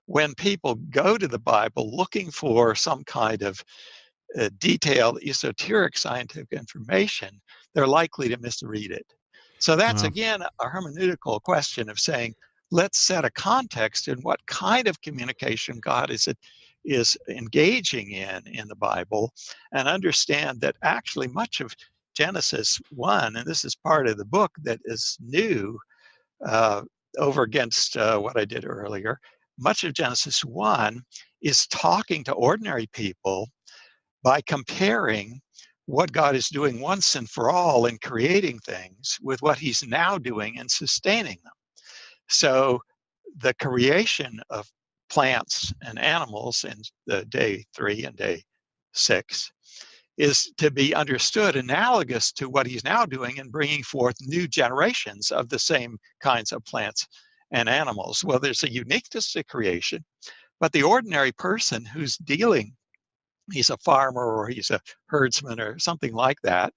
when people go to the Bible looking for some kind of detailed esoteric scientific information, they're likely to misread it. So that's Wow. again a hermeneutical question of saying, let's set a context in what kind of communication God is engaging in the Bible, and understand that actually much of Genesis 1, and this is part of the book that is new uh, over against what I did earlier, much of Genesis 1 is talking to ordinary people by comparing what God is doing once and for all in creating things with what he's now doing in sustaining them. So the creation of plants and animals in the day 3 and day 6 is to be understood analogous to what he's now doing in bringing forth new generations of the same kinds of plants and animals. Well, there's a uniqueness to creation, but the ordinary person who's dealing, he's a farmer or he's a herdsman or something like that,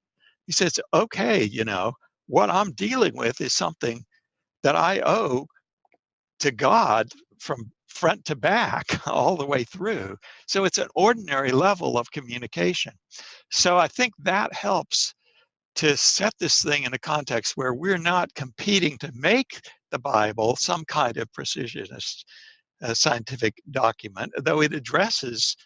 he says, okay, what I'm dealing with is something that I owe to God from front to back all the way through. So it's an ordinary level of communication. So I think that helps to set this thing in a context where we're not competing to make the Bible some kind of precisionist scientific document, though it addresses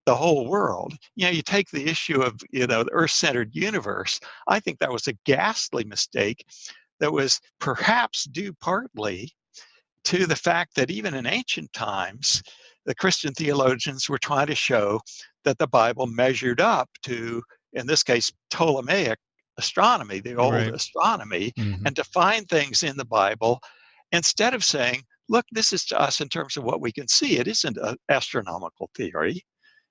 the whole world. You take the issue of, the Earth-centered universe. I think that was a ghastly mistake that was perhaps due partly to the fact that even in ancient times, the Christian theologians were trying to show that the Bible measured up to, in this case, Ptolemaic astronomy, the old Right. astronomy, Hmm. and to find things in the Bible instead of saying, look, this is to us in terms of what we can see. It isn't an astronomical theory.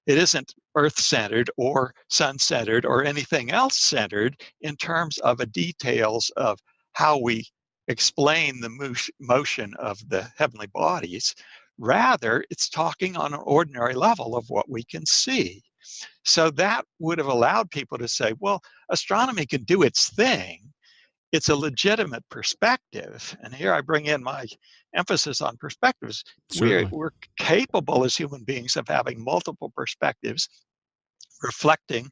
It isn't Earth-centered or sun-centered or anything else centered in terms of the details of how we explain the motion of the heavenly bodies. Rather, it's talking on an ordinary level of what we can see. So that would have allowed people to say, well, astronomy can do its thing. It's a legitimate perspective. And here I bring in my emphasis on perspectives. We're, Certainly. we're capable as human beings of having multiple perspectives reflecting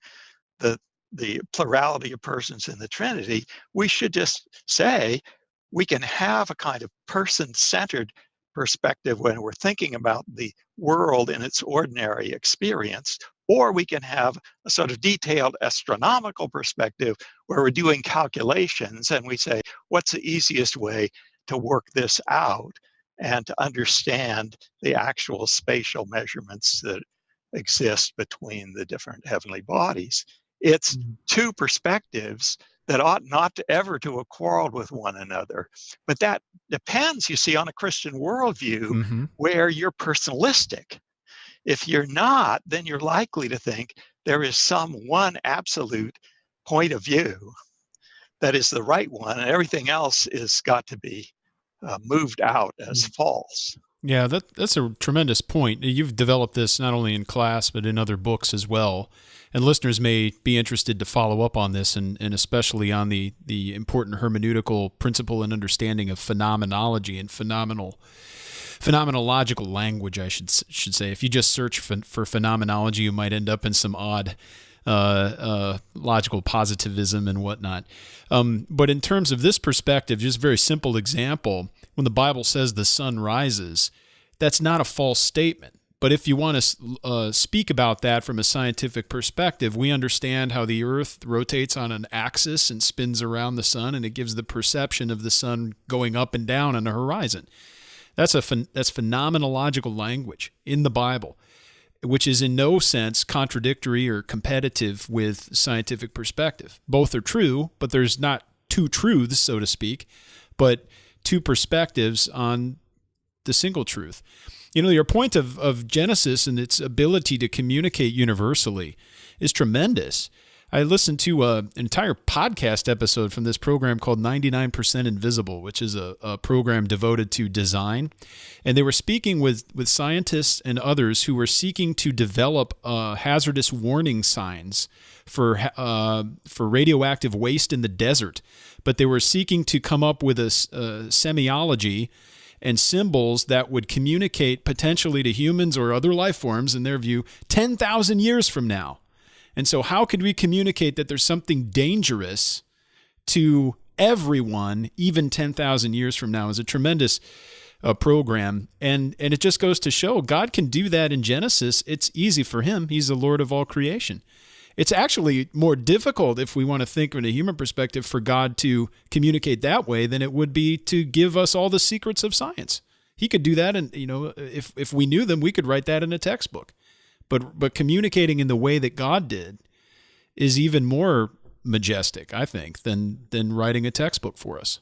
the the plurality of persons in the Trinity. We should just say we can have a kind of person-centered perspective when we're thinking about the world in its ordinary experience, or we can have a sort of detailed astronomical perspective where we're doing calculations and we say, what's the easiest way to work this out and to understand the actual spatial measurements that exist between the different heavenly bodies. It's two perspectives that ought not to ever to have quarreled with one another. But that depends, you see, on a Christian worldview Hmm. where you're personalistic. If you're not, then you're likely to think there is some one absolute point of view that is the right one, and everything else is got to be moved out as false. Yeah, that's a tremendous point. You've developed this not only in class but in other books as well. And listeners may be interested to follow up on this, and especially on the important hermeneutical principle and understanding of phenomenology and phenomenological language, I should say. If you just search for phenomenology, you might end up in some odd logical positivism and whatnot. But in terms of this perspective, just a very simple example, when the Bible says the sun rises, that's not a false statement. But if you want to speak about that from a scientific perspective, we understand how the Earth rotates on an axis and spins around the sun, and it gives the perception of the sun going up and down on the horizon. That's phenomenological language in the Bible, which is in no sense contradictory or competitive with scientific perspective. Both are true, but there's not two truths, so to speak, but two perspectives on the single truth. Your point of Genesis and its ability to communicate universally is tremendous. I listened to an entire podcast episode from this program called 99% Invisible, which is a program devoted to design. And they were speaking with scientists and others who were seeking to develop hazardous warning signs for radioactive waste in the desert. But they were seeking to come up with a semiology and symbols that would communicate potentially to humans or other life forms, in their view, 10,000 years from now. And so how could we communicate that there's something dangerous to everyone, even 10,000 years from now? Is a tremendous program. And it just goes to show God can do that in Genesis. It's easy for him. He's the Lord of all creation. It's actually more difficult, if we want to think from a human perspective, for God to communicate that way than it would be to give us all the secrets of science. He could do that, and if we knew them, we could write that in a textbook. But communicating in the way that God did is even more majestic, I think, than writing a textbook for us.